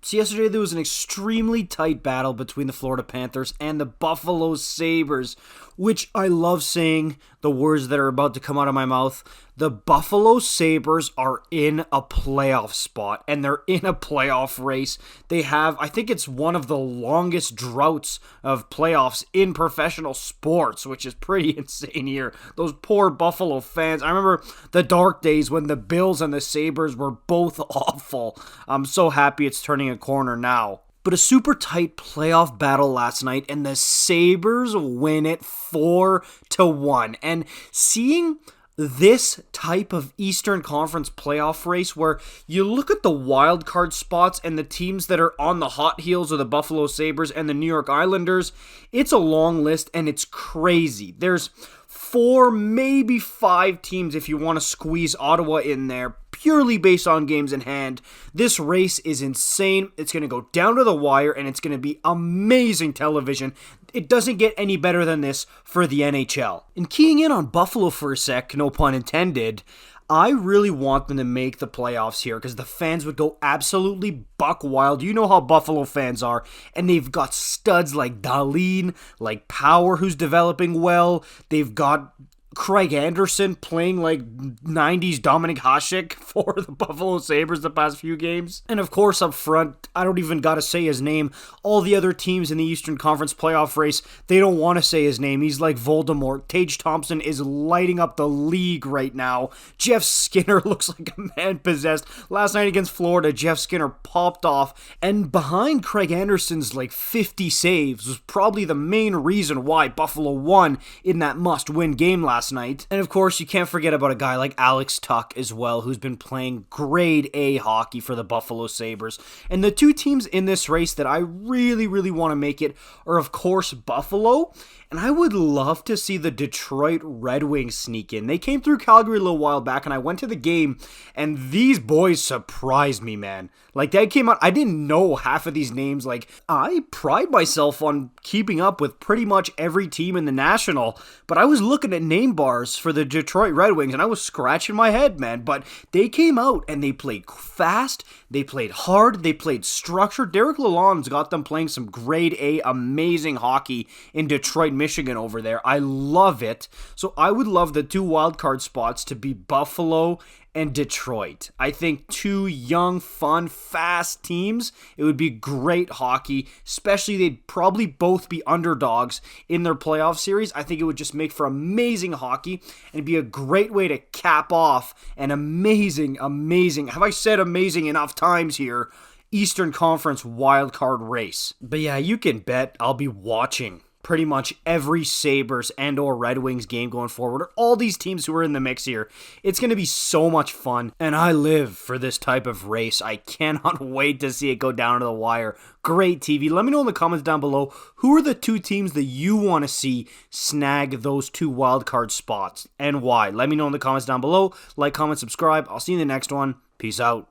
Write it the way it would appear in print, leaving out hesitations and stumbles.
So yesterday there was an extremely tight battle between the Florida Panthers and the Buffalo Sabres, which I love saying the words that are about to come out of my mouth. The Buffalo Sabres are in a playoff spot, and they're in a playoff race. They have, I think it's one of the longest droughts of playoffs in professional sports, which is pretty insane here. Those poor Buffalo fans. I remember the dark days when the Bills and the Sabres were both awful. I'm so happy it's turning a corner now. But a super tight playoff battle last night, and the Sabres win it 4-1. And seeing this type of Eastern Conference playoff race where you look at the wild card spots and the teams that are on the hot heels of the Buffalo Sabres and the New York Islanders, it's a long list and it's crazy. There's 4, maybe 5 teams if you want to squeeze Ottawa in there, purely based on games in hand. This race is insane. It's going to go down to the wire, and it's going to be amazing television. It doesn't get any better than this for the NHL. And keying in on Buffalo for a sec, no pun intended, I really want them to make the playoffs here because the fans would go absolutely buck wild. You know how Buffalo fans are, and they've got studs like Dahlin, like Power, who's developing well. They've got Craig Anderson playing like 90s Dominic Hasek for the Buffalo Sabres the past few games. And of course up front, I don't even gotta say his name. All the other teams in the Eastern Conference playoff race, they don't want to say his name. He's like Voldemort. Tage Thompson is lighting up the league right now. Jeff Skinner looks like a man possessed. Last night against Florida, Jeff Skinner popped off. And behind Craig Anderson's like 50 saves was probably the main reason why Buffalo won in that must-win game last night. And of course, you can't forget about a guy like Alex Tuch as well, who's been playing grade A hockey for the Buffalo Sabres. And the two teams in this race that I really, really want to make it are, of course, Buffalo. And I would love to see the Detroit Red Wings sneak in. They came through Calgary a little while back, and I went to the game, and these boys surprised me, man. Like, they came out, I didn't know half of these names. Like, I pride myself on keeping up with pretty much every team in the National, but I was looking at name bars for the Detroit Red Wings, and I was scratching my head, man. But they came out, and they played fast, they played hard, they played structured. Derek Lalonde's got them playing some grade A amazing hockey in Detroit, Michigan over there. I love it. So I would love the 2 wildcard spots to be Buffalo and Detroit. I think 2 young, fun, fast teams. It would be great hockey, especially they'd probably both be underdogs in their playoff series. I think it would just make for amazing hockey, and it'd be a great way to cap off an amazing, have I said amazing enough times here, Eastern Conference wildcard race. But yeah, you can bet I'll be watching pretty much every Sabres and or Red Wings game going forward, or all these teams who are in the mix here. It's going to be so much fun, and I live for this type of race. I cannot wait to see it go down to the wire. Great TV. Let me know in the comments down below, who are the 2 teams that you want to see snag those 2 wildcard spots, and why? Let me know in the comments down below. Like, comment, subscribe. I'll see you in the next one. Peace out.